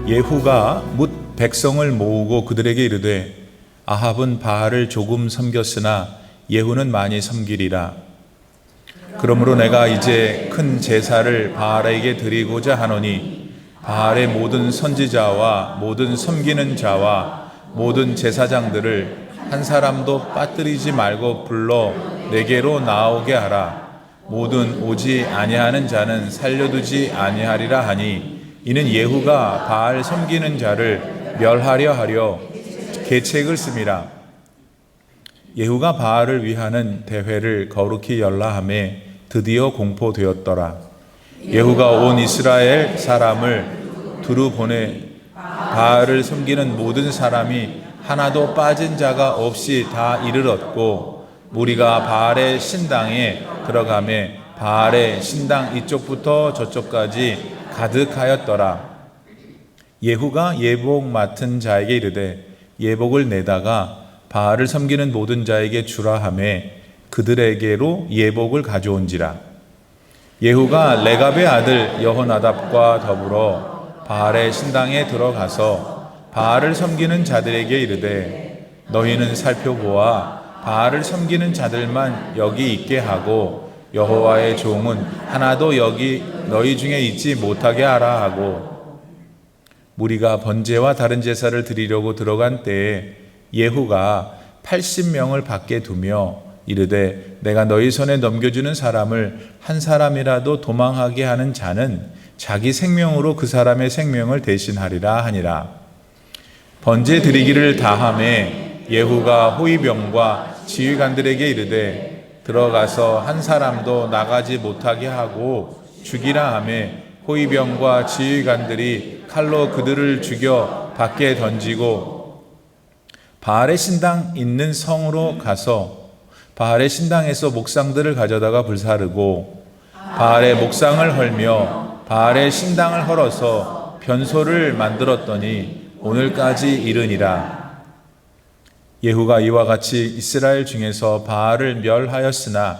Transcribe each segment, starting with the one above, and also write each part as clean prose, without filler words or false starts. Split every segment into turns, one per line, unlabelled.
예후가 뭇 백성을 모으고 그들에게 이르되 아합은 바알을 조금 섬겼으나 예후는 많이 섬기리라. 그러므로 내가 이제 큰 제사를 바알에게 드리고자 하노니 바알의 모든 선지자와 모든 섬기는 자와 모든 제사장들을 한 사람도 빠뜨리지 말고 불러 내게로 나오게 하라. 모든 오지 아니하는 자는 살려두지 아니하리라 하니 이는 예후가 바알 섬기는 자를 멸하려 하려 계책을 씁니다. 예후가 바알을 위하는 대회를 거룩히 열라 하매 드디어 공포되었더라. 예후가 온 이스라엘 사람을 두루 보내 바알을 섬기는 모든 사람이 하나도 빠진 자가 없이 다 이르렀고 무리가 바알의 신당에 들어가매 바알의 신당 이쪽부터 저쪽까지 가득하였더라. 예후가 예복 맡은 자에게 이르되 예복을 내다가 바알을 섬기는 모든 자에게 주라 하매 그들에게로 예복을 가져온지라. 예후가 레갑의 아들 여호나답과 더불어 바알의 신당에 들어가서 바알을 섬기는 자들에게 이르되 너희는 살펴보아 바알을 섬기는 자들만 여기 있게 하고 여호와의 종은 하나도 여기 너희 중에 있지 못하게 하라 하고 무리가 번제와 다른 제사를 드리려고 들어간 때에 예후가 80명을 밖에 두며 이르되 내가 너희 손에 넘겨주는 사람을 한 사람이라도 도망하게 하는 자는 자기 생명으로 그 사람의 생명을 대신하리라 하니라. 번제 드리기를 다하매 예후가 호위병과 지휘관들에게 이르되 들어가서 한 사람도 나가지 못하게 하고 죽이라 하매 호위병과 지휘관들이 칼로 그들을 죽여 밖에 던지고 바알의 신당 있는 성으로 가서 바알의 신당에서 목상들을 가져다가 불사르고 바알의 목상을 헐며 바알의 신당을 헐어서 변소를 만들었더니 오늘까지 이르니라. 예후가 이와 같이 이스라엘 중에서 바알을 멸하였으나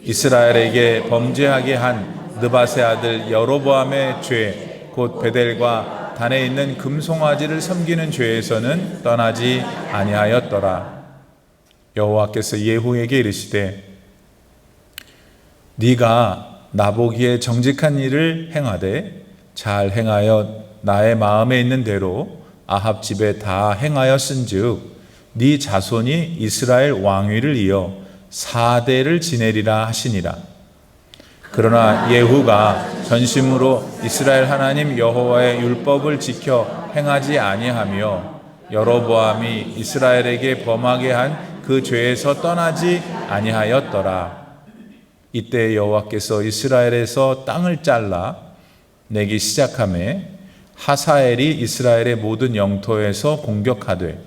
이스라엘에게 범죄하게 한 느밧의 아들 여로보암의 죄 곧 베델과 단에 있는 금송아지를 섬기는 죄에서는 떠나지 아니하였더라. 여호와께서 예후에게 이르시되 네가 나보기에 정직한 일을 행하되 잘 행하여 나의 마음에 있는 대로 아합 집에 다 행하였은즉 네 자손이 이스라엘 왕위를 이어 4대를 지내리라 하시니라. 그러나 예후가 전심으로 이스라엘 하나님 여호와의 율법을 지켜 행하지 아니하며 여로보암이 이스라엘에게 범하게 한 그 죄에서 떠나지 아니하였더라. 이때 여호와께서 이스라엘에서 땅을 잘라 내기 시작하매 하사엘이 이스라엘의 모든 영토에서 공격하되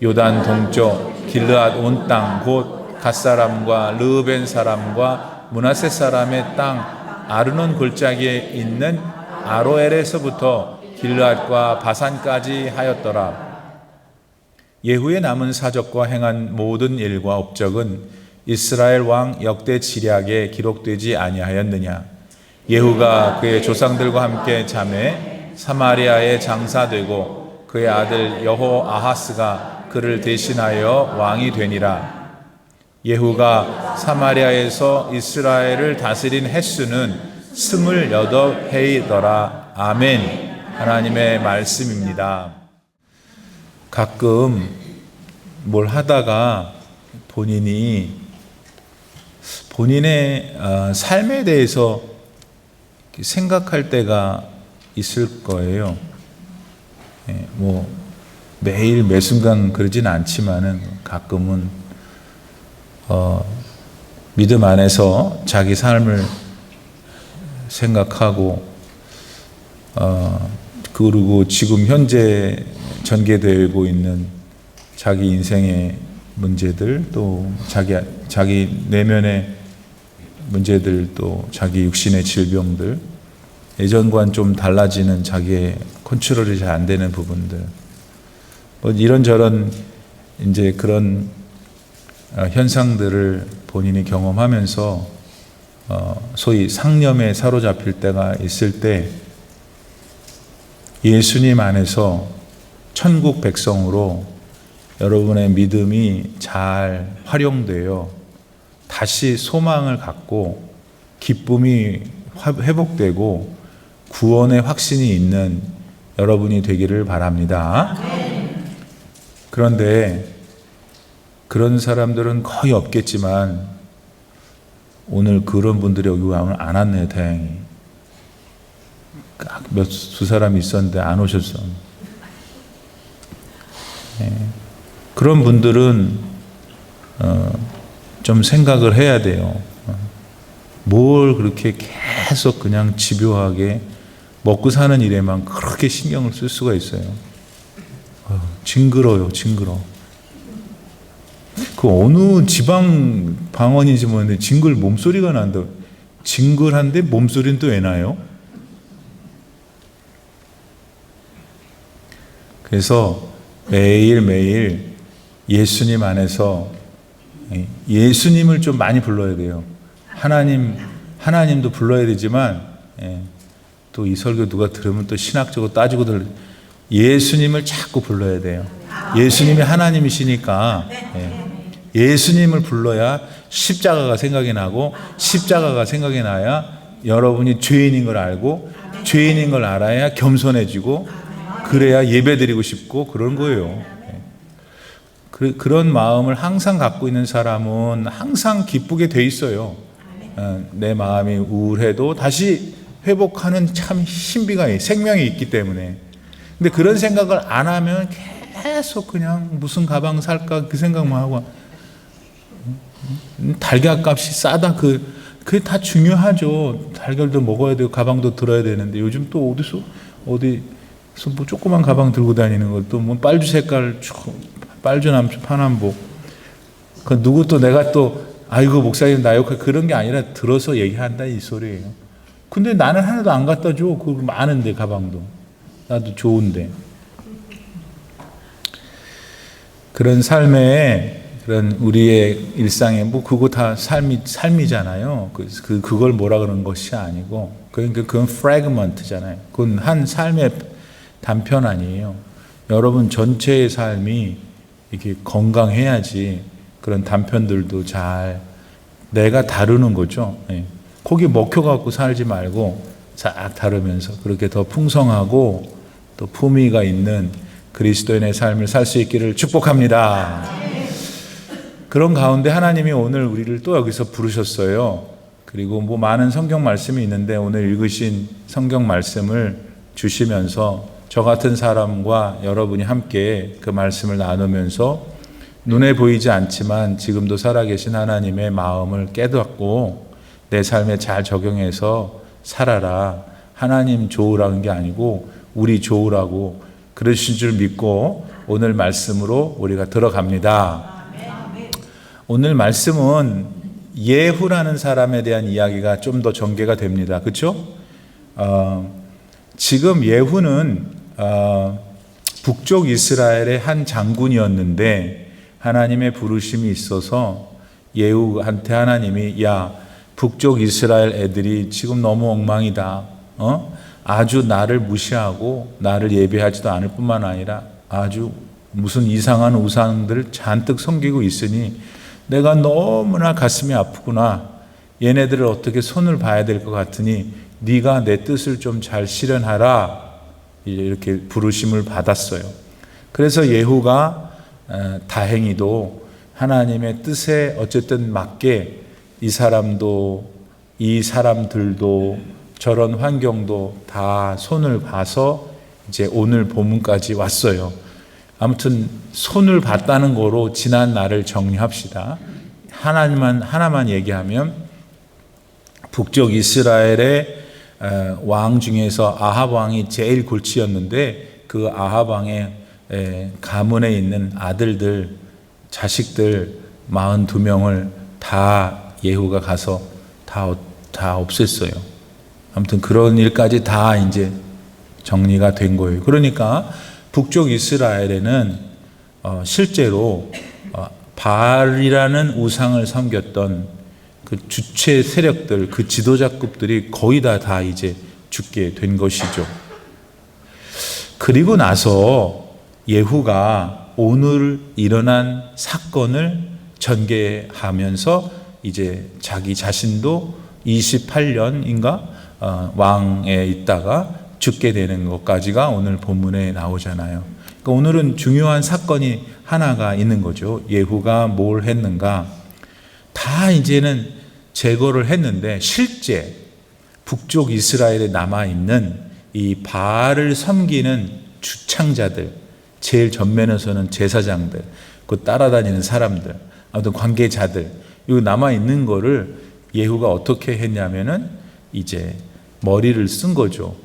요단 동쪽 길르앗 온 땅 곧 갓사람과 르우벤 사람과 므낫세 사람의 땅 아르논 골짜기에 있는 아로엘에서부터 길르앗과 바산까지 하였더라. 예후의 남은 사적과 행한 모든 일과 업적은 이스라엘 왕 역대 지략에 기록되지 아니하였느냐. 예후가 그의 조상들과 함께 잠에 사마리아에 장사되고 그의 아들 여호아하스가 그를 대신하여 왕이 되니라. 예후가 사마리아에서 이스라엘을 다스린 횟수는 28해이더라. 아멘. 하나님의 말씀입니다. 가끔 뭘 하다가 본인의 삶에 대해서 생각할 때가 있을 거예요. 뭐 매일 매 순간 그러진 않지만은 가끔은 믿음 안에서 자기 삶을 생각하고 그리고 지금 현재 전개되고 있는 자기 인생의 문제들 또 자기 내면의 문제들 또 자기 육신의 질병들 예전과는 좀 달라지는 자기의 컨트롤이 잘 안 되는 부분들 뭐 이런저런 이제 그런 현상들을 본인이 경험하면서 소위 상념에 사로잡힐 때가 있을 때 예수님 안에서 천국 백성으로 여러분의 믿음이 잘 활용되어 다시 소망을 갖고 기쁨이 회복되고 구원의 확신이 있는 여러분이 되기를 바랍니다. 그런데 그런 사람들은 거의 없겠지만 오늘 그런 분들이 여기 오늘 안 왔네요. 다행히 두 사람이 있었는데 안 오셨어. 네. 그런 분들은 좀 생각을 해야 돼요. 뭘 그렇게 계속 그냥 집요하게 먹고 사는 일에만 그렇게 신경을 쓸 수가 있어요. 징그러요, 징그러. 그 어느 지방 방언인지 모르는데 징글 몸소리가 난다. 징글한데 몸소리는 또 왜 나요? 그래서 매일매일 예수님 안에서 예수님을 좀 많이 불러야 돼요. 하나님도 불러야 되지만 또 이 설교 누가 들으면 또 신학적으로 따지고 예수님을 자꾸 불러야 돼요. 예수님이 하나님이시니까 예수님을 불러야 십자가가 생각이 나고 십자가가 생각이 나야 여러분이 죄인인 걸 알고 죄인인 걸 알아야 겸손해지고 그래야 예배드리고 싶고 그런 거예요. 그런 마음을 항상 갖고 있는 사람은 항상 기쁘게 돼 있어요. 내 마음이 우울해도 다시 회복하는 참 신비가 생명이 있기 때문에. 근데 그런 생각을 안 하면 계속 그냥 무슨 가방 살까 그 생각만 하고 달걀 값이 싸다 그게 다 중요하죠. 달걀도 먹어야 되고 가방도 들어야 되는데 요즘 또 어디서 뭐 조그만 가방 들고 다니는 것도 뭐 빨주 색깔 빨주 남주 파남복 그 누구 또 내가 또 아이고 목사님 나 욕해 그런 게 아니라 들어서 얘기한다 이 소리예요. 근데 나는 하나도 안 갖다 줘. 그 많은데 가방도 나도 좋은데. 그런 삶에 그런 우리의 일상에 뭐 그거 다 삶이잖아요. 그걸 뭐라 그러는 것이 아니고 그건 프래그먼트잖아요. 그건 한 삶의 단편 아니에요. 여러분 전체의 삶이 이렇게 건강해야지 그런 단편들도 잘 내가 다루는 거죠. 거기 먹혀갖고 살지 말고 싹 다루면서 그렇게 더 풍성하고 또 품위가 있는 그리스도인의 삶을 살 수 있기를 축복합니다. 그런 가운데 하나님이 오늘 우리를 또 여기서 부르셨어요. 그리고 뭐 많은 성경 말씀이 있는데 오늘 읽으신 성경 말씀을 주시면서 저 같은 사람과 여러분이 함께 그 말씀을 나누면서 눈에 보이지 않지만 지금도 살아계신 하나님의 마음을 깨닫고 내 삶에 잘 적용해서 살아라. 하나님 좋으라는 게 아니고 우리 좋으라고 그러신 줄 믿고 오늘 말씀으로 우리가 들어갑니다. 오늘 말씀은 예후라는 사람에 대한 이야기가 좀 더 전개가 됩니다. 그렇죠? 지금 예후는 북쪽 이스라엘의 한 장군이었는데 하나님의 부르심이 있어서 예후한테 하나님이 야 북쪽 이스라엘 애들이 지금 너무 엉망이다. 아주 나를 무시하고 나를 예배하지도 않을 뿐만 아니라 아주 무슨 이상한 우상들을 잔뜩 섬기고 있으니 내가 너무나 가슴이 아프구나. 얘네들을 어떻게 손을 봐야 될 것 같으니 네가 내 뜻을 좀 잘 실현하라. 이렇게 부르심을 받았어요. 그래서 예후가 다행히도 하나님의 뜻에 어쨌든 맞게 이 사람들도 저런 환경도 다 손을 봐서 이제 오늘 본문까지 왔어요. 아무튼 손을 봤다는 거로 지난 날을 정리합시다. 하나만 얘기하면 북쪽 이스라엘의 왕 중에서 아합 왕이 제일 골치였는데 그 아합 왕의 가문에 있는 아들들, 자식들 42명을 다 예후가 가서 다 없앴어요. 아무튼 그런 일까지 다 이제 정리가 된 거예요. 그러니까 북쪽 이스라엘에는 실제로 바알이라는 우상을 섬겼던 그 주체 세력들, 그 지도자급들이 거의 다 이제 죽게 된 것이죠. 그리고 나서 예후가 오늘 일어난 사건을 전개하면서 이제 자기 자신도 28년인가 왕에 있다가 죽게 되는 것까지가 오늘 본문에 나오잖아요. 그러니까 오늘은 중요한 사건이 하나가 있는 거죠. 예후가 뭘 했는가? 다 이제는 제거를 했는데 실제 북쪽 이스라엘에 남아있는 이 바알을 섬기는 주창자들, 제일 전면에서는 제사장들, 그 따라다니는 사람들, 아무튼 관계자들, 이 남아있는 거를 예후가 어떻게 했냐면은 이제 머리를 쓴 거죠.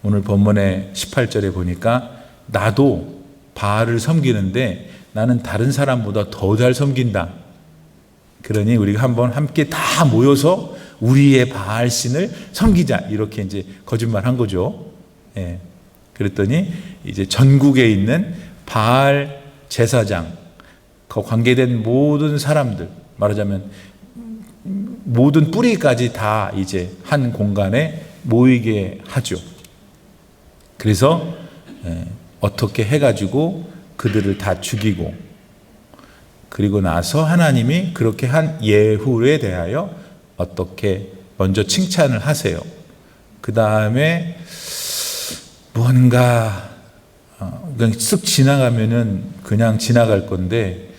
오늘 본문의 18절에 보니까 나도 바알을 섬기는데 나는 다른 사람보다 더 잘 섬긴다. 그러니 우리가 한번 함께 다 모여서 우리의 바알 신을 섬기자. 이렇게 이제 거짓말한 거죠. 예. 그랬더니 이제 전국에 있는 바알 제사장, 그 관계된 모든 사람들, 말하자면 모든 뿌리까지 다 이제 한 공간에 모이게 하죠. 그래서 어떻게 해가지고 그들을 다 죽이고, 그리고 나서 하나님이 그렇게 한 예후에 대하여 어떻게 먼저 칭찬을 하세요. 그 다음에 뭔가 그냥 쓱 지나가면은 그냥 지나갈 건데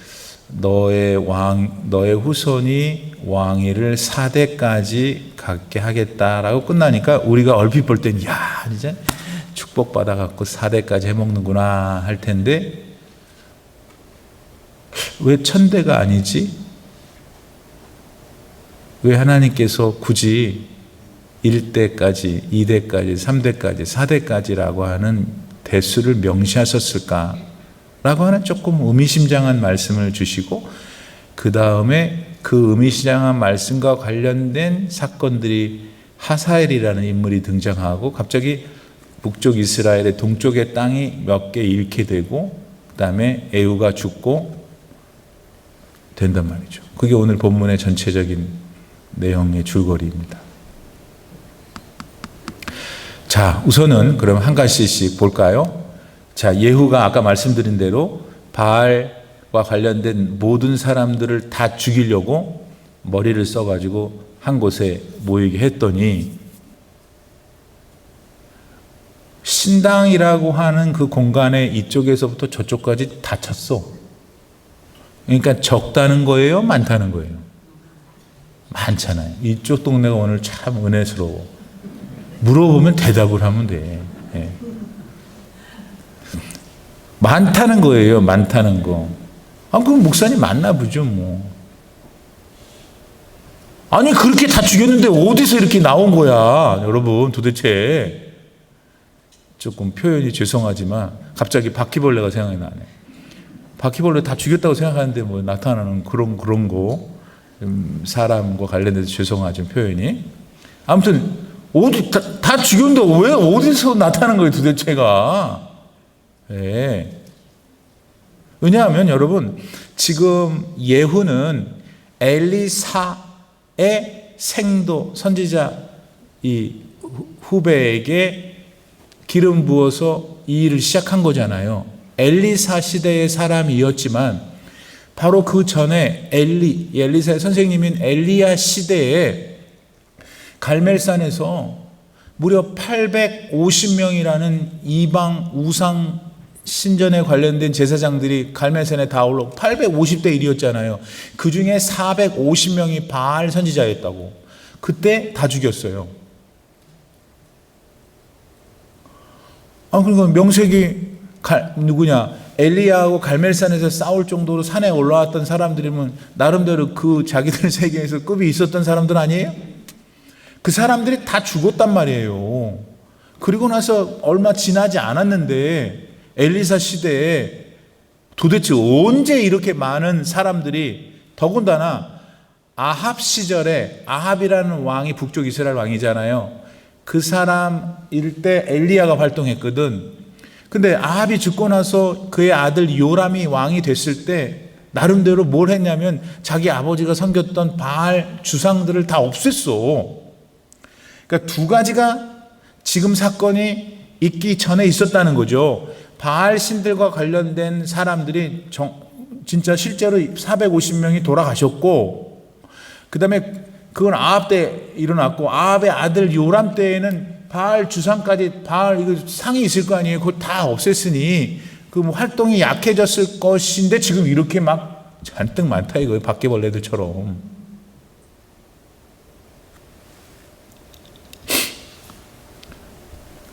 너의 후손이 왕위를 4대까지 갖게 하겠다라고 끝나니까 우리가 얼핏 볼 땐 야, 이제 축복받아 갖고 4대까지 해먹는구나 할 텐데 왜 1000대가 아니지? 왜 하나님께서 굳이 1대까지, 2대까지, 3대까지, 4대까지라고 하는 대수를 명시하셨을까? 라고 하는 조금 의미심장한 말씀을 주시고, 그 다음에 그 의미심장한 말씀과 관련된 사건들이 하사엘이라는 인물이 등장하고, 갑자기 북쪽 이스라엘의 동쪽의 땅이 몇 개 잃게 되고, 그 다음에 에후가 죽고 된단 말이죠. 그게 오늘 본문의 전체적인 내용의 줄거리입니다. 자, 우선은 그럼 한 가지씩 볼까요? 자, 예후가 아까 말씀드린 대로 바알과 관련된 모든 사람들을 다 죽이려고 머리를 써가지고 한 곳에 모이게 했더니 신당이라고 하는 그 공간에 이쪽에서부터 저쪽까지 다 찼어. 그러니까 적다는 거예요? 많다는 거예요? 많잖아요. 이쪽 동네가 오늘 참 은혜스러워. 물어보면 대답을 하면 돼. 예. 많다는 거예요. 많다는 거. 그럼 목사님 맞나 보죠, 뭐. 아니, 그렇게 다 죽였는데 어디서 이렇게 나온 거야, 여러분, 도대체. 조금 표현이 죄송하지만 갑자기 바퀴벌레가 생각이 나네. 바퀴벌레 다 죽였다고 생각하는데 뭐 나타나는 그런 거, 사람과 관련돼서 죄송하지만 표현이. 아무튼 어디 다 죽였는데 왜 어디서 나타나는 거예요, 도대체가? 예. 왜냐하면 여러분, 지금 예후는 엘리사의 생도 선지자 이 후배에게 기름 부어서 이 일을 시작한 거잖아요. 엘리사 시대의 사람이었지만 바로 그 전에 엘리사의 선생님인 엘리야 시대에 갈멜산에서 무려 850명이라는 이방 우상 신전에 관련된 제사장들이 갈멜산에 다 올라 850대 1이었잖아요. 그 중에 450명이 바알 선지자였다고. 그때 다 죽였어요. 그리고 명색이 엘리야하고 갈멜산에서 싸울 정도로 산에 올라왔던 사람들이면 나름대로 그 자기들 세계에서 급이 있었던 사람들 아니에요? 그 사람들이 다 죽었단 말이에요. 그리고 나서 얼마 지나지 않았는데 엘리사 시대에 도대체 언제 이렇게 많은 사람들이, 더군다나 아합 시절에, 아합이라는 왕이 북쪽 이스라엘 왕이잖아요. 그 사람일 때 엘리야가 활동했거든. 근데 아합이 죽고 나서 그의 아들 요람이 왕이 됐을 때 나름대로 뭘 했냐면 자기 아버지가 섬겼던 바알 주상들을 다 없앴어. 그러니까 두 가지가 지금 사건이 있기 전에 있었다는 거죠. 바알 신들과 관련된 사람들이 진짜 실제로 450명이 돌아가셨고, 그 다음에 그건 아합 때 일어났고, 아합의 아들 요람 때에는 바알 주상까지 바알 이거 상이 있을 거 아니에요. 그거 다 없앴으니 그 활동이 약해졌을 것인데 지금 이렇게 막 잔뜩 많다 이거예요. 바퀴벌레들처럼.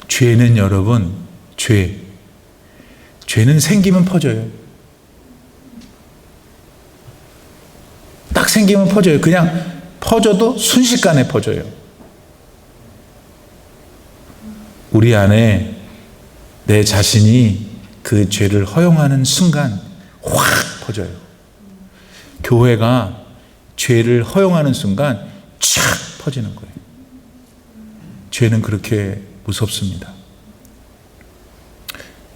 죄는 여러분, 죄는 생기면 퍼져요. 딱 생기면 퍼져요. 그냥 퍼져도 순식간에 퍼져요. 우리 안에 내 자신이 그 죄를 허용하는 순간 확 퍼져요. 교회가 죄를 허용하는 순간 촥 퍼지는 거예요. 죄는 그렇게 무섭습니다.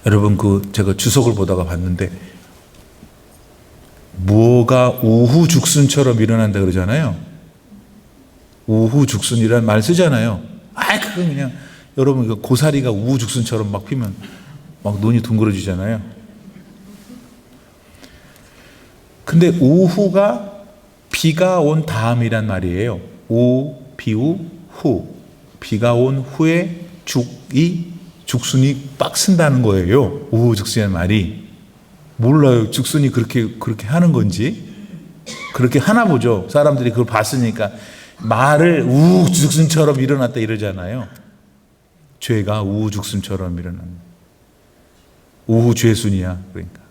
여러분, 제가 주석을 보다가 봤는데, 무엇가 우후죽순처럼 일어난다 그러잖아요. 우후죽순이라는 말 쓰잖아요. 그건 그냥, 여러분, 고사리가 우후죽순처럼 막 피면 막 눈이 둥그러지잖아요. 근데 우후가 비가 온 다음이란 말이에요. 비우, 후. 비가 온 후에 죽순이 빡 쓴다는 거예요. 우후죽순이라는 말이. 몰라요. 죽순이 그렇게 하는 건지. 그렇게 하나 보죠. 사람들이 그걸 봤으니까. 말을 우후죽순처럼 일어났다 이러잖아요. 죄가 우후죽순처럼 일어나는. 우후죄순이야. 그러니까.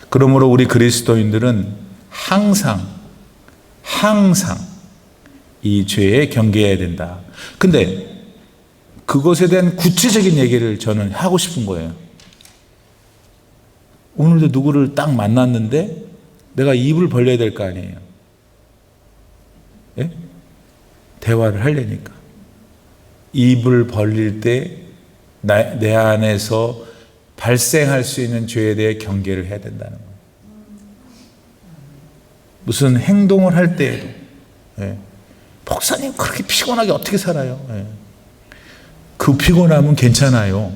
그러므로 우리 그리스도인들은 항상 이 죄에 경계해야 된다. 근데 그것에 대한 구체적인 얘기를 저는 하고 싶은 거예요. 오늘도 누구를 딱 만났는데 내가 입을 벌려야 될 거 아니에요. 예? 대화를 하려니까. 입을 벌릴 때 내 안에서 발생할 수 있는 죄에 대해 경계를 해야 된다는 거예요. 무슨 행동을 할 때에도, 예. 목사님 그렇게 피곤하게 어떻게 살아요? 예. 그 피곤함은 괜찮아요.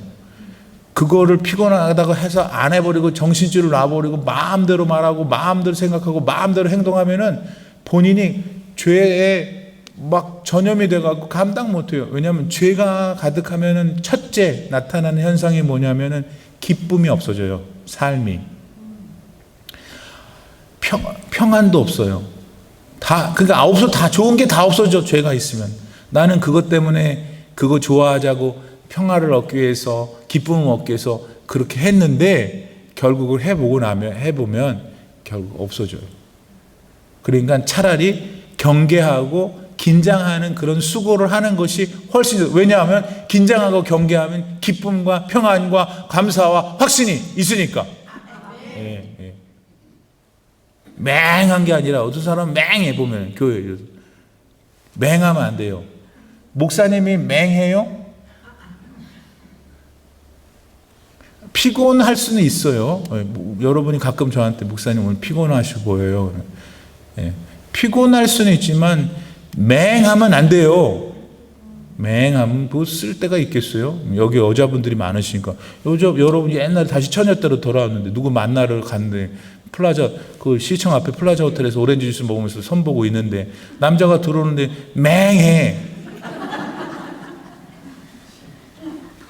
그거를 피곤하다고 해서 안 해버리고 정신줄을 놔버리고 마음대로 말하고 마음대로 생각하고 마음대로 행동하면은 본인이 죄에 막 전염이 돼가지고 감당 못해요. 왜냐하면 죄가 가득하면은 첫째 나타나는 현상이 뭐냐면은 기쁨이 없어져요. 삶이. 평안도 없어요. 그러니까 다 좋은 게 다 없어져. 죄가 있으면. 나는 그것 때문에 그거 좋아하자고 평화를 얻기 위해서 기쁨을 얻기 위해서 그렇게 했는데 결국을 해보면 결국 없어져요. 그러니까 차라리 경계하고 긴장하는 그런 수고를 하는 것이 훨씬, 왜냐하면 긴장하고 경계하면 기쁨과 평안과 감사와 확신이 있으니까. 예. 맹한 게 아니라 어떤 사람은 맹해 보면 교회에 맹하면 안 돼요. 목사님이 맹해요? 피곤할 수는 있어요. 여러분이 가끔 저한테 목사님 오늘 피곤하시고 보여요. 피곤할 수는 있지만 맹하면 안 돼요. 맹하면 뭐 쓸 데가 있겠어요? 여기 여자분들이 많으시니까. 여러분 옛날에 다시 처녀 때로 돌아왔는데 누구 만나러 갔는데 플라자, 그 시청 앞에 플라자 호텔에서 오렌지 주스 먹으면서 선 보고 있는데 남자가 들어오는데 맹해.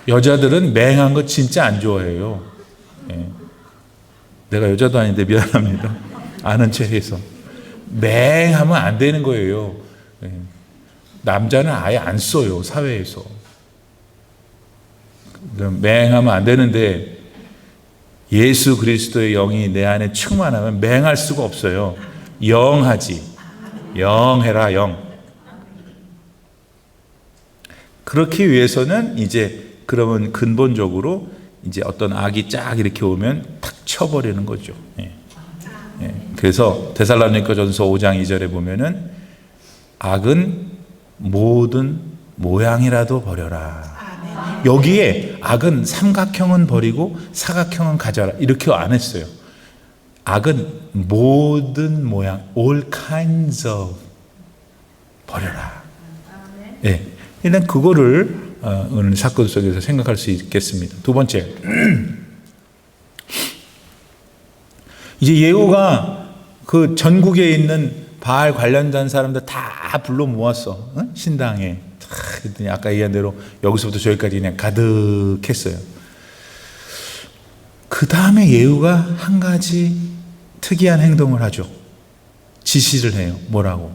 여자들은 맹한 거 진짜 안 좋아해요. 내가 여자도 아닌데 미안합니다. 아는 체해서. 맹하면 안 되는 거예요. 남자는 아예 안 써요, 사회에서. 맹하면 안 되는데 예수 그리스도의 영이 내 안에 충만하면 맹할 수가 없어요. 영하지. 영해라, 영. 그렇기 위해서는 이제 그러면 근본적으로 이제 어떤 악이 쫙 이렇게 오면 탁 쳐버리는 거죠. 그래서 데살로니가전서 5장 2절에 보면은 악은 모든 모양이라도 버려라. 여기에 악은 삼각형은 버리고 사각형은 가져라. 이렇게 안 했어요. 악은 모든 모양, all kinds of 버려라. 예. 일단 그거를 오늘 사건 속에서 생각할 수 있겠습니다. 두 번째, 이제 예후가 그 전국에 있는 바알 관련된 사람들 다 불러 모았어. 신당에. 그랬더니 아까 얘기한 대로 여기서부터 저기까지 그냥 가득했어요. 그 다음에 예후가 한 가지 특이한 행동을 하죠. 지시를 해요. 뭐라고?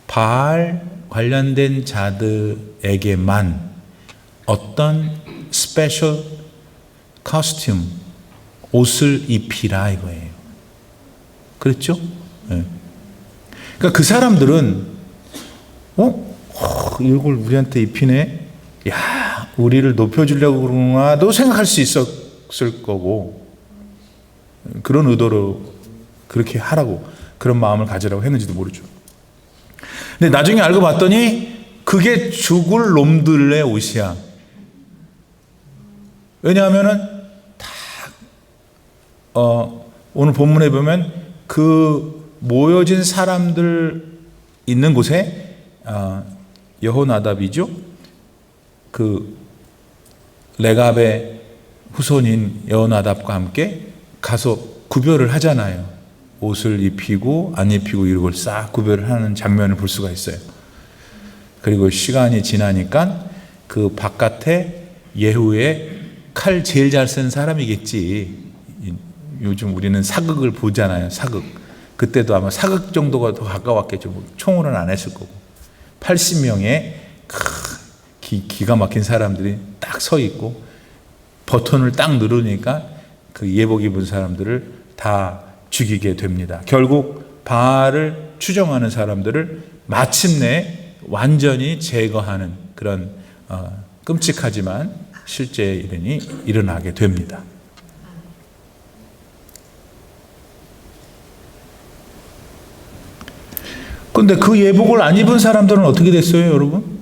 바알 관련된 자들에게만 어떤 스페셜 코스튬, 옷을 입히라 이거예요. 그랬죠? 네. 그러니까 그 사람들은 이걸 우리한테 입히네? 야, 우리를 높여주려고 그러나도 생각할 수 있었을 거고, 그런 의도로 그렇게 하라고, 그런 마음을 가지라고 했는지도 모르죠. 근데 나중에 알고 봤더니 그게 죽을 놈들의 옷이야. 왜냐하면은 오늘 본문에 보면 그 모여진 사람들 있는 곳에 여호나답이죠. 그 레갑의 후손인 여호나답과 함께 가서 구별을 하잖아요. 옷을 입히고 안 입히고 이런 걸 싹 구별을 하는 장면을 볼 수가 있어요. 그리고 시간이 지나니까 그 바깥에 예후의 칼 제일 잘 쓴 사람이겠지. 요즘 우리는 사극을 보잖아요. 사극. 그때도 아마 사극 정도가 더 가까웠겠죠. 총으로는 안 했을 거고. 80명의 기가 막힌 사람들이 딱 서 있고 버튼을 딱 누르니까 그 예복 입은 사람들을 다 죽이게 됩니다. 결국 바알을 추종하는 사람들을 마침내 완전히 제거하는 그런 끔찍하지만 실제 일이 일어나게 됩니다. 그런데 그 예복을 안 입은 사람들은 어떻게 됐어요, 여러분?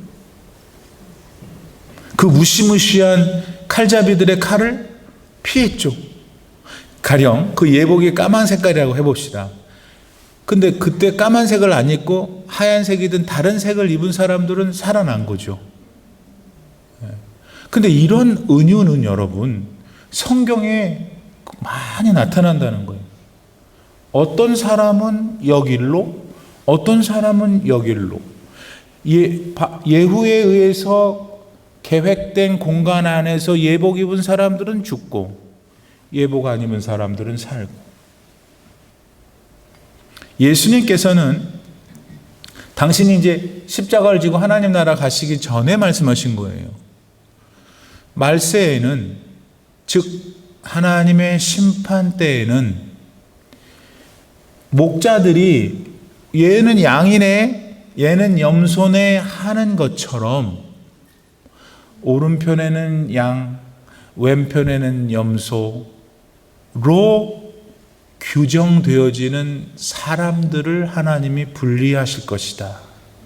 그 무시무시한 칼잡이들의 칼을 피했죠. 가령 그 예복이 까만 색깔이라고 해봅시다. 근데 그때 까만색을 안 입고 하얀색이든 다른 색을 입은 사람들은 살아난 거죠. 근데 이런 은유는 여러분 성경에 많이 나타난다는 거예요. 어떤 사람은 여길로, 어떤 사람은 여길로. 예후에 의해서 계획된 공간 안에서 예복 입은 사람들은 죽고 예복 안 입은 사람들은 살고. 예수님께서는 당신이 이제 십자가를 지고 하나님 나라 가시기 전에 말씀하신 거예요. 말세에는, 즉 하나님의 심판 때에는 목자들이 얘는 양이네, 얘는 염소네 하는 것처럼 오른편에는 양, 왼편에는 염소로 규정되어지는 사람들을 하나님이 분리하실 것이다.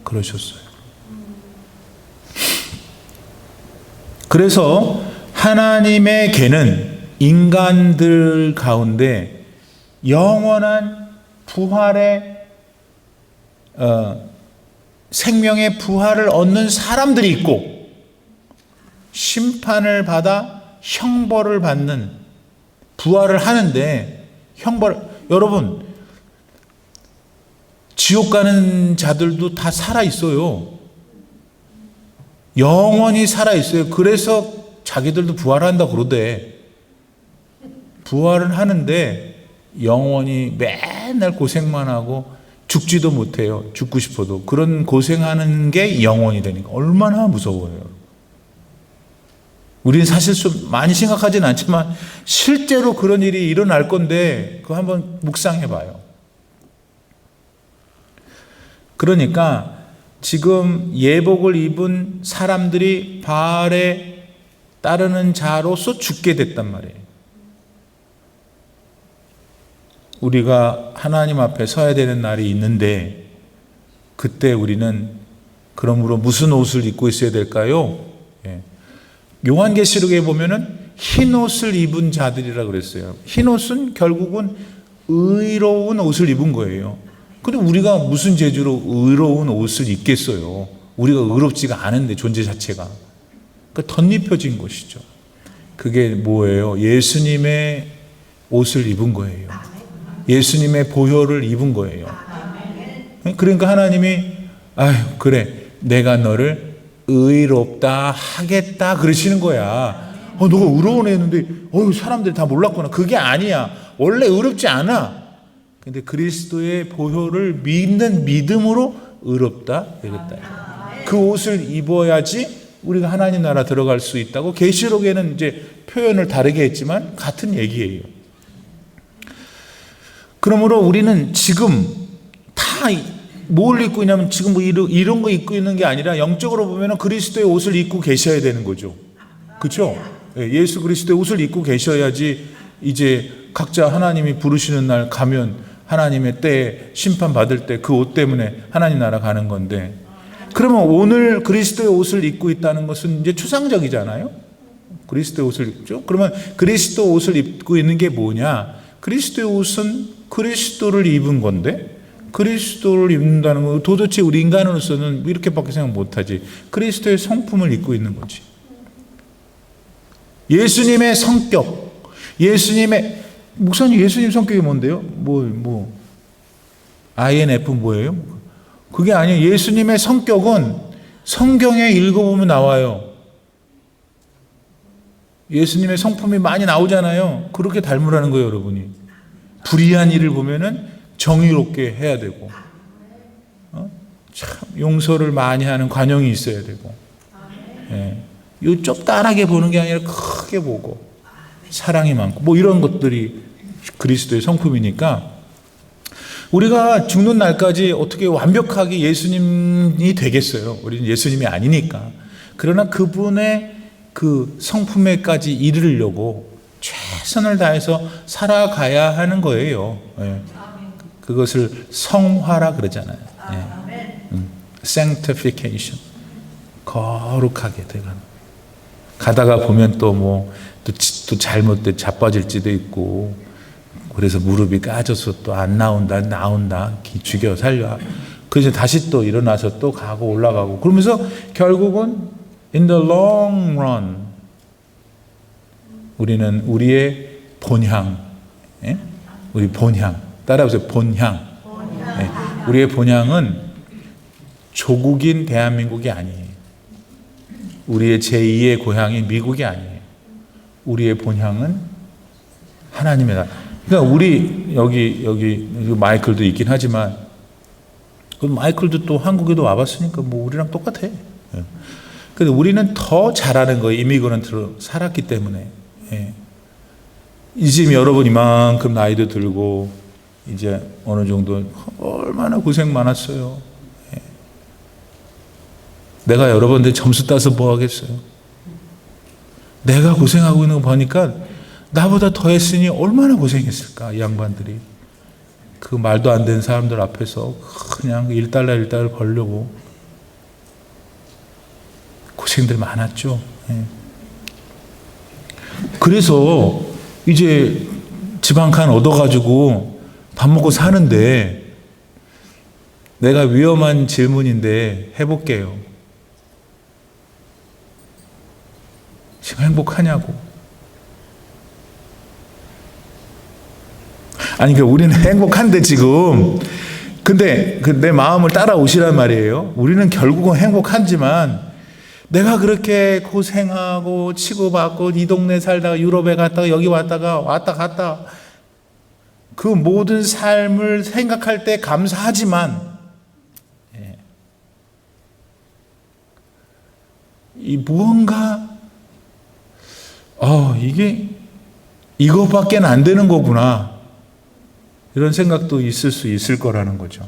그러셨어요. 그래서 하나님의 개는 인간들 가운데 영원한 부활의 생명의 부활을 얻는 사람들이 있고 심판을 받아 형벌을 받는 부활을 하는데 여러분 지옥 가는 자들도 다 살아 있어요. 영원히 살아 있어요. 그래서 자기들도 부활한다 그러대. 부활은 하는데 영원히 맨날 고생만 하고 죽지도 못해요. 죽고 싶어도. 그런 고생하는 게 영원이 되니까 얼마나 무서워요. 우리는 사실 많이 생각하진 않지만 실제로 그런 일이 일어날 건데 그거 한번 묵상해 봐요. 그러니까 지금 예복을 입은 사람들이 바알에 따르는 자로서 죽게 됐단 말이에요. 우리가 하나님 앞에 서야 되는 날이 있는데 그때 우리는 그러므로 무슨 옷을 입고 있어야 될까요? 요한계시록에 보면은 흰 옷을 입은 자들이라 그랬어요. 흰 옷은 결국은 의로운 옷을 입은 거예요. 근데 우리가 무슨 재주로 의로운 옷을 입겠어요? 우리가 의롭지가 않은데 존재 자체가. 그러니까 덧입혀진 것이죠. 그게 뭐예요? 예수님의 옷을 입은 거예요. 예수님의 보혈을 입은 거예요. 그러니까 하나님이 아유 그래 내가 너를 의롭다 하겠다 그러시는 거야. 너가 의로운 애였는데 사람들이 다 몰랐구나. 그게 아니야. 원래 의롭지 않아. 근데 그리스도의 보혈을 믿는 믿음으로 의롭다 되겠다. 그 옷을 입어야지 우리가 하나님 나라 들어갈 수 있다고. 계시록에는 이제 표현을 다르게 했지만 같은 얘기예요. 그러므로 우리는 지금 다 뭘 입고 있냐면 지금 뭐 이런 거 입고 있는 게 아니라 영적으로 보면은 그리스도의 옷을 입고 계셔야 되는 거죠. 그렇죠? 예수 그리스도의 옷을 입고 계셔야지 이제 각자 하나님이 부르시는 날 가면 하나님의 때에 심판 받을 때 그 옷 때문에 하나님 나라 가는 건데, 그러면 오늘 그리스도의 옷을 입고 있다는 것은 이제 추상적이잖아요. 그리스도의 옷을 입죠. 그러면 그리스도 옷을 입고 있는 게 뭐냐? 그리스도의 옷은 그리스도를 입은 건데, 그리스도를 입는다는 건 도대체 우리 인간으로서는 이렇게밖에 생각 못하지. 그리스도의 성품을 입고 있는 거지. 예수님의 성격, 예수님의 목사님 예수님 성격이 뭔데요? INF 뭐예요? 그게 아니에요. 예수님의 성격은 성경에 읽어보면 나와요. 예수님의 성품이 많이 나오잖아요. 그렇게 닮으라는 거예요, 여러분이. 불의한 일을 보면은 정의롭게 해야 되고, 참 용서를 많이 하는 관용이 있어야 되고, 쪽단하게 보는 게 아니라 크게 보고 사랑이 많고 이런 것들이 그리스도의 성품이니까, 우리가 죽는 날까지 어떻게 완벽하게 예수님이 되겠어요? 우리는 예수님이 아니니까. 그러나 그분의 그 성품에까지 이르려고 최선을 다해서 살아가야 하는 거예요. 그것을 성화라 그러잖아요. sanctification. 거룩하게 돼가는. 가다가 보면 또 잘못돼 자빠질지도 있고, 그래서 무릎이 까져서 또 안 나온다, 죽여 살려. 그래서 다시 또 일어나서 또 가고 올라가고, 그러면서 결국은 in the long run 우리는 우리의 본향, 우리 본향 따라하세요. 본향. 우리의 본향은 조국인 대한민국이 아니에요. 우리의 제2의 고향인 미국이 아니에요. 우리의 본향은 하나님의 나라. 그러니까 우리 여기 마이클도 있긴 하지만, 그 마이클도 또 한국에도 와봤으니까 우리랑 똑같아. 근데 우리는 더 잘하는 거예요. 이미그런트로 살았기 때문에. 이제 여러분 이만큼 나이도 들고 이제 어느 정도 얼마나 고생 많았어요. 내가 여러분들 점수 따서 뭐 하겠어요? 내가 고생하고 있는 거 보니까 나보다 더 했으니 얼마나 고생했을까, 이 양반들이. 그 말도 안 되는 사람들 앞에서 그냥 1달러 벌려고 고생들 많았죠. 그래서 이제 집 한 칸 얻어가지고 밥 먹고 사는데, 내가 위험한 질문인데 해볼게요. 지금 행복하냐고. 아니, 우리는 행복한데 지금. 근데 내 마음을 따라오시란 말이에요. 우리는 결국은 행복하지만, 내가 그렇게 고생하고 치고받고 이 동네 살다가 유럽에 갔다가 여기 왔다가 왔다 갔다 그 모든 삶을 생각할 때 감사하지만, 이 무언가 이게 이것밖에 안 되는 거구나, 이런 생각도 있을 수 있을 거라는 거죠.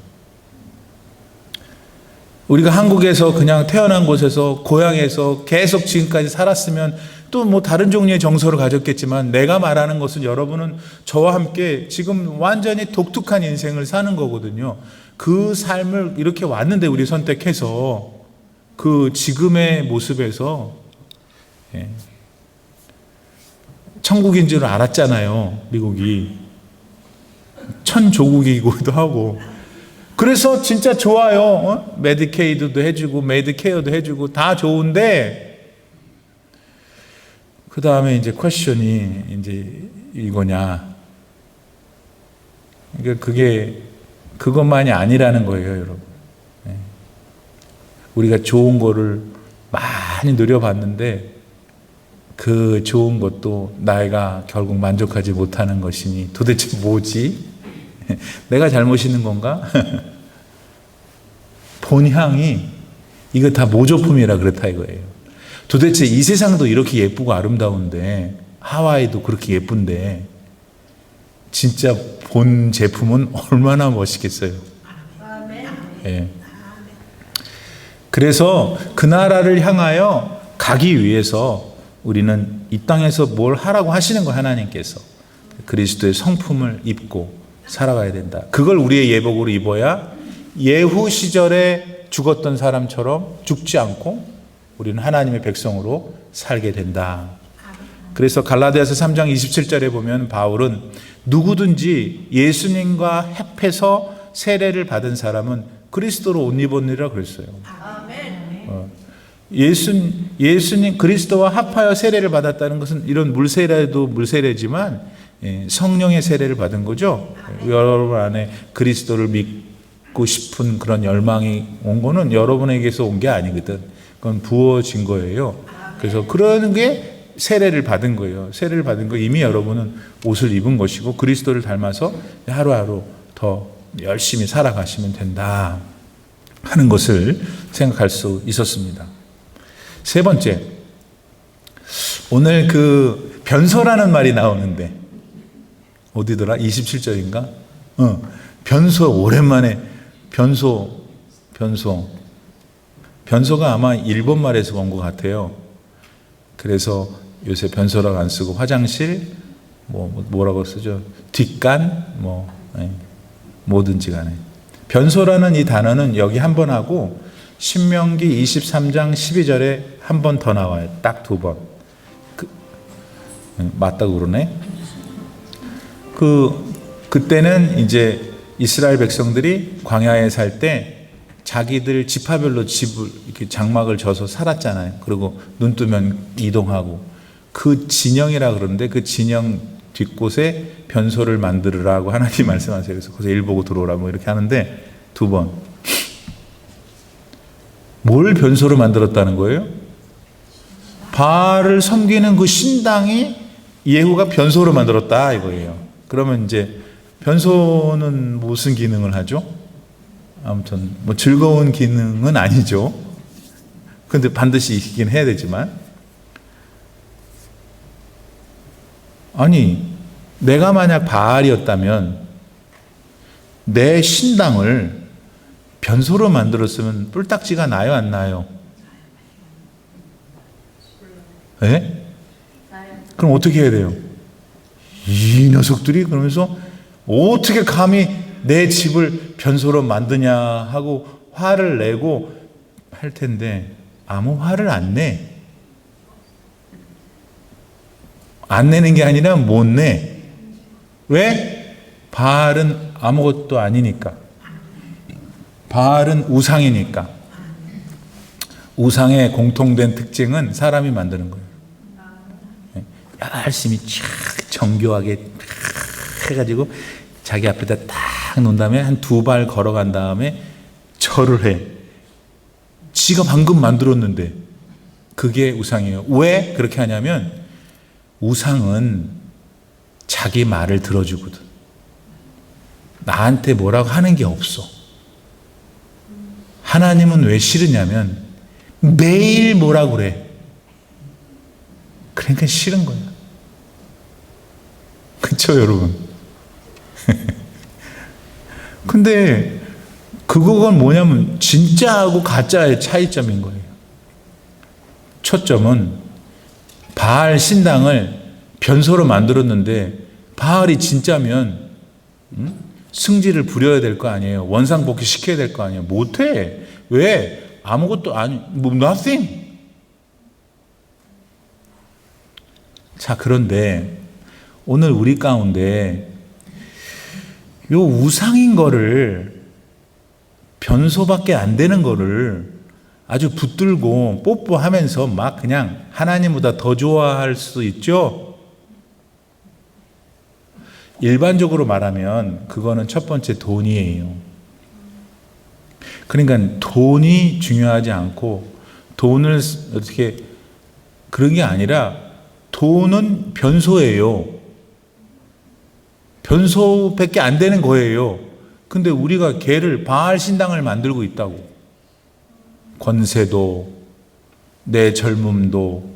우리가 한국에서 그냥 태어난 곳에서 고향에서 계속 지금까지 살았으면 또 다른 종류의 정서를 가졌겠지만, 내가 말하는 것은 여러분은 저와 함께 지금 완전히 독특한 인생을 사는 거거든요. 그 삶을 이렇게 왔는데 우리 선택해서 그 지금의 모습에서 천국인 줄 알았잖아요. 미국이 천조국이기도 하고. 그래서 진짜 좋아요. 메디케이드도 해주고 메디케어도 해주고 다 좋은데 그 다음에 이제 퀘스천이 이제 이거냐. 그러니까 그게 그것만이 아니라는 거예요, 여러분. 우리가 좋은 거를 많이 누려봤는데 그 좋은 것도 내가 결국 만족하지 못하는 것이니 도대체 뭐지? 내가 잘못 있는 건가? 본향이 이거 다 모조품이라 그렇다 이거예요. 도대체 이 세상도 이렇게 예쁘고 아름다운데 하와이도 그렇게 예쁜데 진짜 본 제품은 얼마나 멋있겠어요. 예. 그래서 그 나라를 향하여 가기 위해서 우리는 이 땅에서 뭘 하라고 하시는 거예요. 하나님께서 그리스도의 성품을 입고 살아가야 된다. 그걸 우리의 예복으로 입어야 예후 시절에 죽었던 사람처럼 죽지 않고 우리는 하나님의 백성으로 살게 된다. 그래서 갈라디아서 3장 27절에 보면 바울은 누구든지 예수님과 합해서 세례를 받은 사람은 그리스도로 옷 입었느니라 그랬어요. 예수님 그리스도와 합하여 세례를 받았다는 것은 이런 물세례도 물세례지만 성령의 세례를 받은 거죠. 여러분 안에 그리스도를 믿고 싶은 그런 열망이 온 거는 여러분에게서 온 게 아니거든. 그건 부어진 거예요. 그래서 그런 게 세례를 받은 거예요. 세례를 받은 거 이미 여러분은 옷을 입은 것이고 그리스도를 닮아서 하루하루 더 열심히 살아가시면 된다 하는 것을 생각할 수 있었습니다. 세 번째, 오늘 그 변소라는 말이 나오는데 어디더라? 27절인가? 변소, 오랜만에 변소가 아마 일본 말에서 온 것 같아요. 그래서 요새 변소라고 안 쓰고 화장실, 뭐라고 쓰죠? 뒷간, 뭐든지 간에. 변소라는 이 단어는 여기 한 번 하고 신명기 23장 12절에 한 번 더 나와요. 딱 두 번. 맞다고 그러네. 그때는 이제 이스라엘 백성들이 광야에 살 때 자기들 지파별로 집을 이렇게 장막을 져서 살았잖아요. 그리고 눈 뜨면 이동하고 그 진영이라 그러는데 그 진영 뒷곳에 변소를 만들으라고 하나님 말씀하세요. 그래서 거기서 일 보고 들어오라 뭐 이렇게 하는데 두 번. 뭘 변소로 만들었다는 거예요? 바알을 섬기는 그 신당이 예후가 변소로 만들었다 이거예요. 그러면 이제 변소는 무슨 기능을 하죠? 아무튼 뭐 즐거운 기능은 아니죠. 근데 반드시 있긴 해야 되지만 아니 내가 만약 바알이었다면 내 신당을 변소로 만들었으면 뿔딱지가 나요 안 나요? 네? 그럼 어떻게 해야 돼요? 이 녀석들이 그러면서 어떻게 감히 내 집을 변소로 만드냐 하고 화를 내고 할 텐데 아무 화를 안 내. 안 내는 게 아니라 못 내. 왜? 바알은 아무것도 아니니까. 바알은 우상이니까. 우상의 공통된 특징은 사람이 만드는 거예요. 열심히 촥 정교하게 해가지고 자기 앞에다 딱 놓은 다음에 한 두 발 걸어간 다음에 절을 해. 지가 방금 만들었는데 그게 우상이에요. 왜 그렇게 하냐면 우상은 자기 말을 들어주거든. 나한테 뭐라고 하는 게 없어. 하나님은 왜 싫으냐면 매일 뭐라고 그래. 그러니까 싫은 거야. 그렇죠, 여러분? 근데 그거가 뭐냐면 진짜하고 가짜의 차이점인 거예요. 초점은 바알 신당을 변소로 만들었는데 바알이 진짜면 승질을 부려야 될 거 아니에요. 원상복귀 시켜야 될 거 아니에요. 못해. 왜? 아무것도 아니, nothing. 자, 그런데 오늘 우리 가운데 요 우상인 거를 변소밖에 안 되는 거를 아주 붙들고 뽀뽀하면서 막 그냥 하나님보다 더 좋아할 수 있죠? 일반적으로 말하면 그거는 첫 번째 돈이에요. 그러니까 돈이 중요하지 않고 돈을 어떻게 그런 게 아니라 돈은 변소예요. 변소밖에 안 되는 거예요. 근데 우리가 걔를 바알 신당을 만들고 있다고. 권세도, 내 젊음도,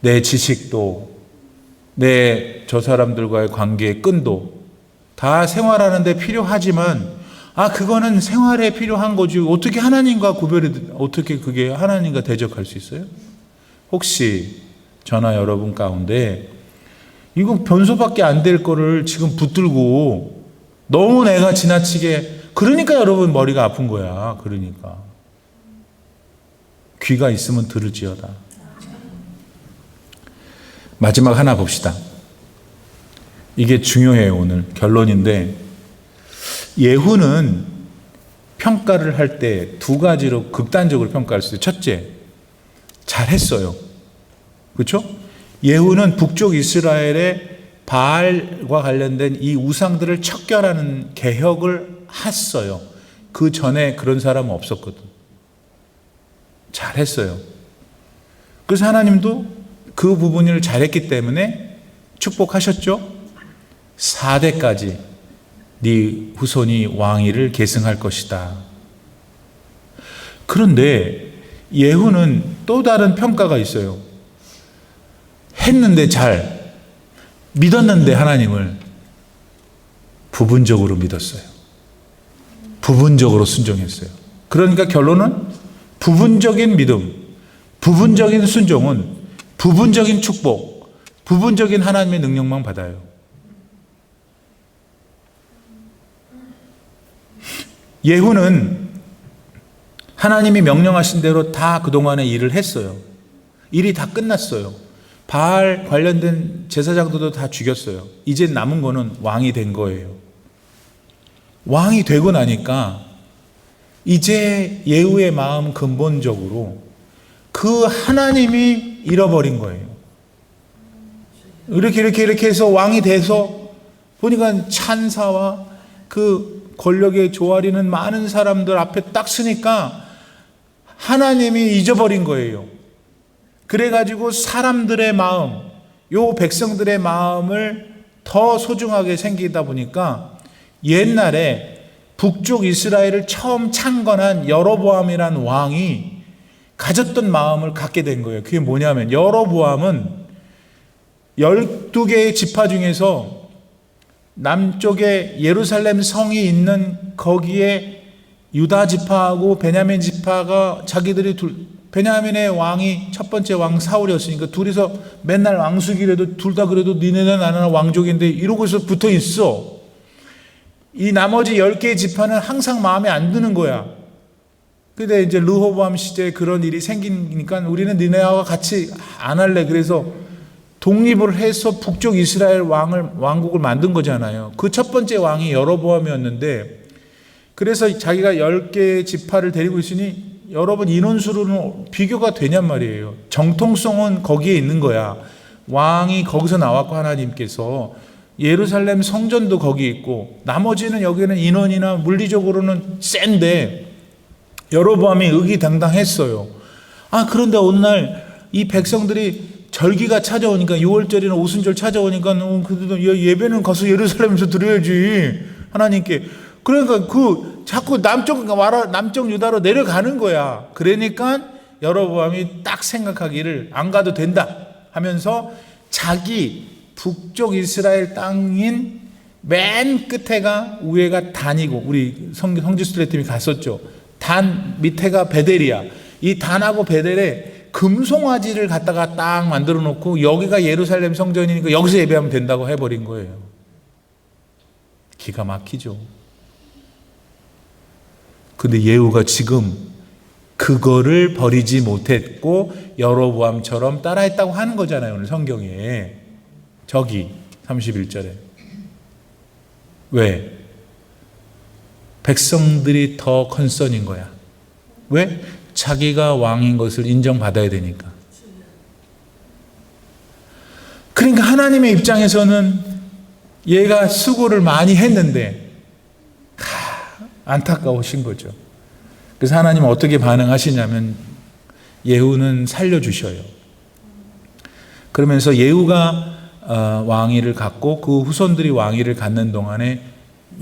내 지식도, 내 저 사람들과의 관계의 끈도 다 생활하는데 필요하지만 그거는 생활에 필요한 거지 어떻게 하나님과 구별이 어떻게 그게 하나님과 대적할 수 있어요? 혹시 저나 여러분 가운데 이거 변소밖에 안 될 거를 지금 붙들고 너무 내가 지나치게 그러니까 여러분 머리가 아픈 거야. 그러니까 귀가 있으면 들을지어다. 마지막 하나 봅시다. 이게 중요해요. 오늘 결론인데 예후는 평가를 할 때 두 가지로 극단적으로 평가할 수 있어요. 첫째, 잘했어요. 그렇죠? 예후는 북쪽 이스라엘의 바알과 관련된 이 우상들을 척결하는 개혁을 했어요. 그 전에 그런 사람은 없었거든. 잘했어요. 그래서 하나님도 그 부분을 잘했기 때문에 축복하셨죠. 4대까지 네 후손이 왕위를 계승할 것이다. 그런데 예후는 또 다른 평가가 있어요. 했는데 잘 믿었는데 하나님을 부분적으로 믿었어요. 부분적으로 순종했어요. 그러니까 결론은 부분적인 믿음, 부분적인 순종은 부분적인 축복, 부분적인 하나님의 능력만 받아요. 예후는 하나님이 명령하신 대로 다 그동안의 일을 했어요. 일이 다 끝났어요. 바알 관련된 제사장들도 다 죽였어요. 이제 남은 거는 왕이 된 거예요. 왕이 되고 나니까 이제 예후의 마음 근본적으로 그 하나님이 잃어버린 거예요. 이렇게 해서 왕이 돼서 보니까 찬사와 그 권력에 조아리는 많은 사람들 앞에 딱 서니까 하나님이 잊어버린 거예요. 그래가지고 사람들의 마음, 요 백성들의 마음을 더 소중하게 생기다 보니까 옛날에 북쪽 이스라엘을 처음 창건한 여로보암이라는 왕이 가졌던 마음을 갖게 된 거예요. 그게 뭐냐면 여로보암은 12개의 지파 중에서 남쪽에 예루살렘 성이 있는 거기에 유다 지파하고 베냐민 지파가 자기들이 베냐민의 왕이 첫 번째 왕 사울이었으니까 둘이서 맨날 왕수기라도 둘 다 그래도 니네는 나는 왕족인데 이러고서 붙어 있어. 이 나머지 10개의 지파는 항상 마음에 안 드는 거야. 근데 이제 르호보암 시대에 그런 일이 생기니까 우리는 니네와 같이 안 할래. 그래서 독립을 해서 북쪽 이스라엘 왕국을 만든 거잖아요. 그 첫 번째 왕이 여로보암이었는데 그래서 자기가 10개의 지파를 데리고 있으니 여러분 인원수로는 비교가 되냔 말이에요. 정통성은 거기에 있는 거야. 왕이 거기서 나왔고 하나님께서 예루살렘 성전도 거기 있고 나머지는 여기는 인원이나 물리적으로는 센데 여로보암이 의기당당했어요. 그런데 어느 날 이 백성들이 절기가 찾아오니까 6월절이나 오순절 찾아오니까 그래도 예배는 가서 예루살렘에서 드려야지 하나님께. 그러니까 자꾸 남쪽 유다로 내려가는 거야. 그러니까 여로보암이 딱 생각하기를 안 가도 된다 하면서 자기 북쪽 이스라엘 땅인 맨 끝에가 위에가 단이고 우리 성지순례팀이 갔었죠. 단 밑에가 베델이야. 이 단하고 베델에 금송아지를 갖다가 딱 만들어 놓고 여기가 예루살렘 성전이니까 여기서 예배하면 된다고 해버린 거예요. 기가 막히죠. 근데 예후가 지금 그거를 버리지 못했고 여로보암처럼 따라했다고 하는 거잖아요. 오늘 성경에. 저기 31절에. 왜? 백성들이 더 컨선인 거야. 왜? 자기가 왕인 것을 인정받아야 되니까. 그러니까 하나님의 입장에서는 얘가 수고를 많이 했는데 안타까우신 거죠. 그래서 하나님은 어떻게 반응하시냐면 예후는 살려주셔요. 그러면서 예후가 왕위를 갖고 그 후손들이 왕위를 갖는 동안에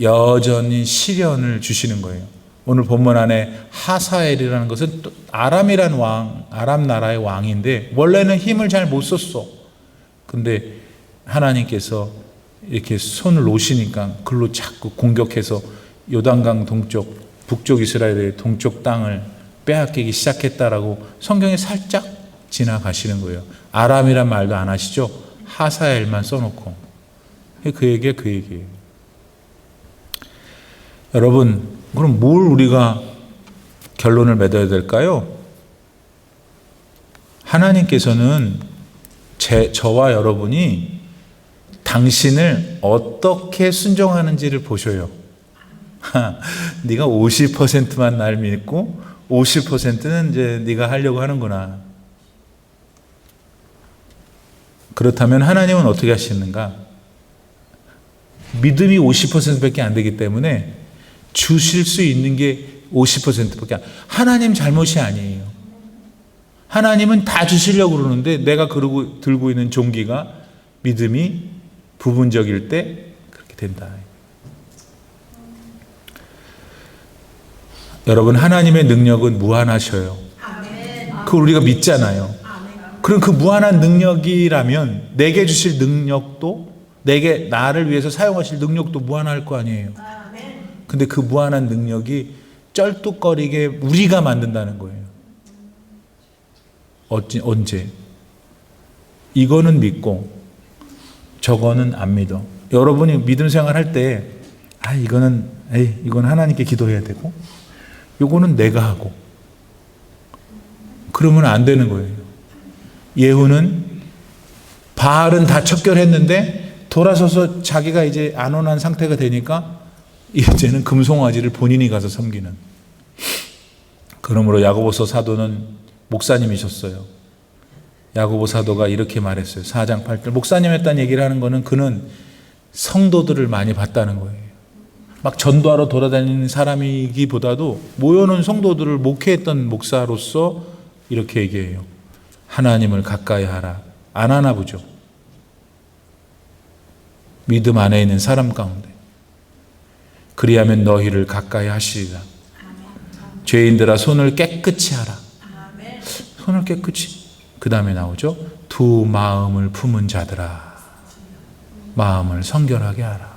여전히 시련을 주시는 거예요. 오늘 본문 안에 하사엘이라는 것은 또 아람이란 왕, 아람 나라의 왕인데 원래는 힘을 잘 못 썼어. 근데 하나님께서 이렇게 손을 놓으시니까 그걸로 자꾸 공격해서 요단강 동쪽, 북쪽 이스라엘의 동쪽 땅을 빼앗기기 시작했다라고 성경에 살짝 지나가시는 거예요. 아람이란 말도 안 하시죠? 하사엘만 써놓고. 그 얘기예요. 여러분, 그럼 뭘 우리가 결론을 맺어야 될까요? 하나님께서는 저와 여러분이 당신을 어떻게 순종하는지를 보셔요. 네가 50%만 날 믿고 50%는 이제 네가 하려고 하는구나. 그렇다면 하나님은 어떻게 하시는가? 믿음이 50%밖에 안 되기 때문에 주실 수 있는 게 50%밖에 하나님 잘못이 아니에요. 하나님은 다 주시려고 그러는데 내가 들고 있는 종기가 믿음이 부분적일 때 그렇게 된다. 여러분, 하나님의 능력은 무한하셔요. 그걸 우리가 믿잖아요. 그럼 그 무한한 능력이라면 내게 주실 능력도, 나를 위해서 사용하실 능력도 무한할 거 아니에요. 근데 그 무한한 능력이 쩔뚝거리게 우리가 만든다는 거예요. 언제? 이거는 믿고 저거는 안 믿어. 여러분이 믿음 생활할 때 이거는 하나님께 기도해야 되고 요거는 내가 하고 그러면 안 되는 거예요. 예후는 바알은 다 척결했는데 돌아서서 자기가 이제 안온한 상태가 되니까 이제는 금송아지를 본인이 가서 섬기는. 그러므로 야고보서 사도는 목사님이셨어요. 야고보 사도가 이렇게 말했어요. 4장 8절. 목사님 했다는 얘기를 하는 거는 그는 성도들을 많이 봤다는 거예요. 막 전도하러 돌아다니는 사람이기보다도 모여놓은 성도들을 목회했던 목사로서 이렇게 얘기해요. 하나님을 가까이 하라. 안 하나 보죠. 믿음 안에 있는 사람 가운데. 그리하면 너희를 가까이 하시리라. 죄인들아 손을 깨끗이 하라. 손을 깨끗이. 그 다음에 나오죠. 두 마음을 품은 자들아. 마음을 성결하게 하라.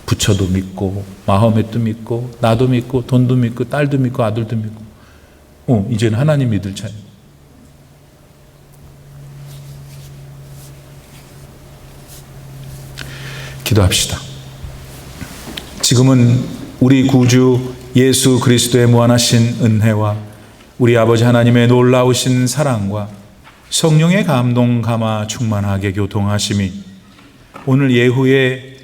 부처도 믿고 마호멧도 믿고 나도 믿고 돈도 믿고 딸도 믿고 아들도 믿고 이제는 하나님 믿을 차례. 기도합시다. 지금은 우리 구주 예수 그리스도의 무한하신 은혜와 우리 아버지 하나님의 놀라우신 사랑과 성령의 감동 감화 충만하게 교통하심이 오늘 예후의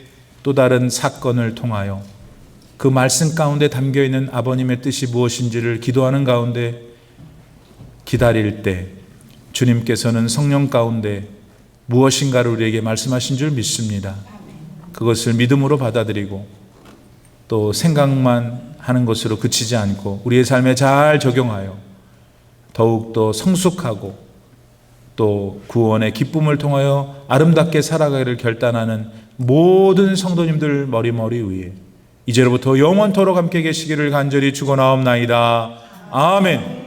또 다른 사건을 통하여 그 말씀 가운데 담겨있는 아버님의 뜻이 무엇인지를 기도하는 가운데 기다릴 때 주님께서는 성령 가운데 무엇인가를 우리에게 말씀하신 줄 믿습니다. 그것을 믿음으로 받아들이고 또 생각만 하는 것으로 그치지 않고 우리의 삶에 잘 적용하여 더욱더 성숙하고 또 구원의 기쁨을 통하여 아름답게 살아가기를 결단하는 모든 성도님들 머리 위에 이제로부터 영원토록 함께 계시기를 간절히 축원하옵나이다. 아멘.